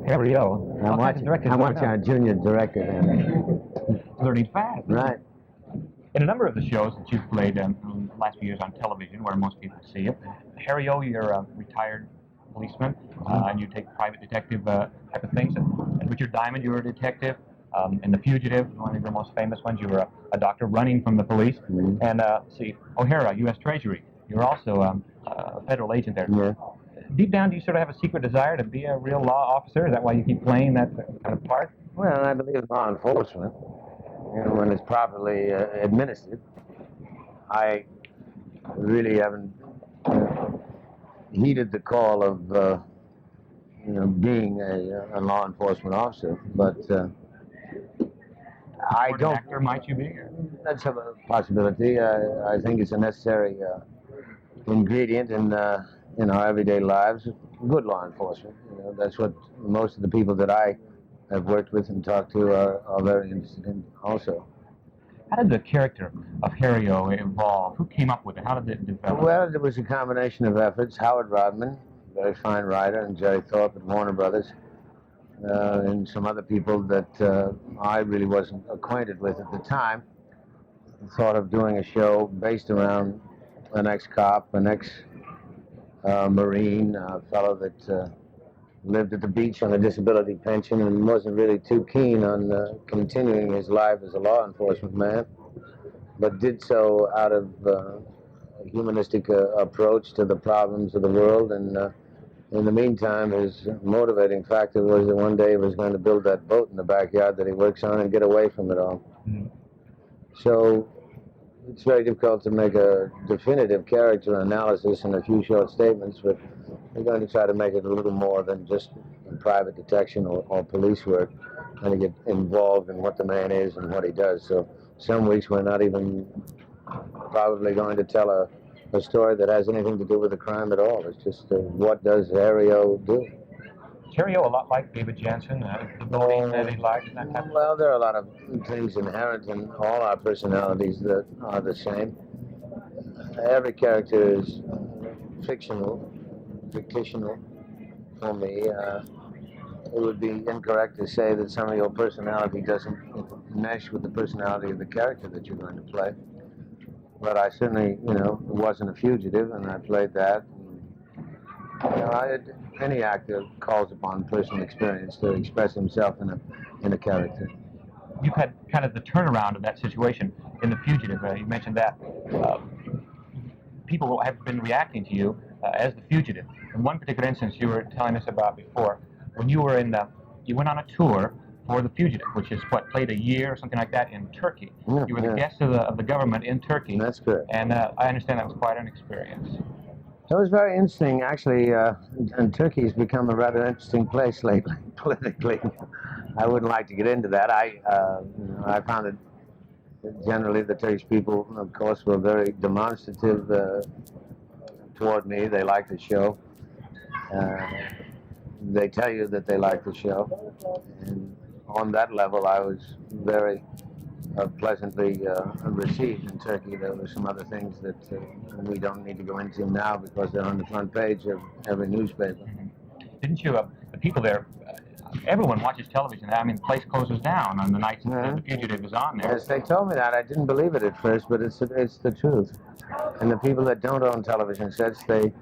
Harry-O. I'm watching our junior director there. Learning fast. Right. In a number of the shows that you've played in the last few years on television, where most people see you, Harry-O, you're a retired policeman, and you take private detective type of things. And Richard Diamond, you were a detective. In The Fugitive, one of your most famous ones, you were a doctor running from the police. Mm-hmm. And O'Hara, U.S. Treasury, you're also a federal agent there. Yeah. Deep down, do you sort of have a secret desire to be a real law officer? Is that why you keep playing that kind of part? Well, I believe in law enforcement, when it's properly administered. I really haven't heeded the call of being a law enforcement officer, but I don't. An actor, might you be? That's a possibility. I think it's a necessary ingredient in our everyday lives. Good law enforcement. That's what most of the people that I have worked with and talked to are very interested in also. How did the character of Harry-O evolve? Who came up with it? How did it develop? Well, it was a combination of efforts. Howard Rodman, very fine writer, and Jerry Thorpe at Warner Brothers, and some other people that I really wasn't acquainted with at the time. Thought of doing a show based around an ex-cop, an ex-Marine, a fellow that lived at the beach on a disability pension and wasn't really too keen on continuing his life as a law enforcement man, but did so out of a humanistic approach to the problems of the world. And in the meantime, his motivating factor was that one day he was going to build that boat in the backyard that he works on and get away from it all. Mm-hmm. So it's very difficult to make a definitive character analysis in a few short statements, but we're going to try to make it a little more than just private detection or police work, trying to get involved in what the man is and what he does. So some weeks we're not even probably going to tell a story that has anything to do with the crime at all. It's just what does Harry-O do? Is Harry-O a lot like David Jansen, the bullying that he likes? Well, there are a lot of things inherent in all our personalities that are the same. Every character is fictional for me. It would be incorrect to say that some of your personality doesn't mesh with the personality of the character that you're going to play. But I certainly, wasn't a fugitive, and I played that. Any actor calls upon personal experience to express himself in a character. You've had kind of the turnaround of that situation in The Fugitive. You mentioned that. People have been reacting to you as the fugitive. In one particular instance you were telling us about before, when you were you went on a tour for The Fugitive, which is played a year or something like that in Turkey. Yeah, you were the guest of the government in Turkey. That's correct. And I understand that was quite an experience. It was very interesting, actually, and Turkey's become a rather interesting place lately, politically. I wouldn't like to get into that. I found it generally the Turkish people, of course, were very demonstrative toward me. They liked the show. They tell you that they like the show. And on that level, I was very pleasantly received in Turkey. There were some other things that we don't need to go into now because they're on the front page of every newspaper. Didn't you, the people there, everyone watches television. I mean, the place closes down on the nights that The Fugitive is on there. Yes, they told me that. I didn't believe it at first, but it's the truth. And the people that don't own television sets, they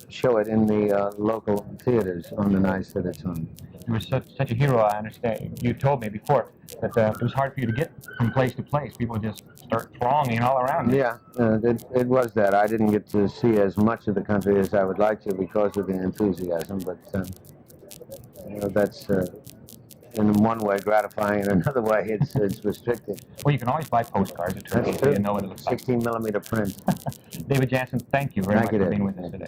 show it in the local theaters on the nights that it's on. You were such a hero, I understand. You told me before that it was hard for you to get from place to place. People just start thronging all around you. Yeah, it was that. I didn't get to see as much of the country as I would like to because of the enthusiasm, but that's in one way gratifying, in another way it's restricted. Well, you can always buy postcards at Turkey so you know what it looks like. 16mm print. David Jansen, thank you very much for being with us today.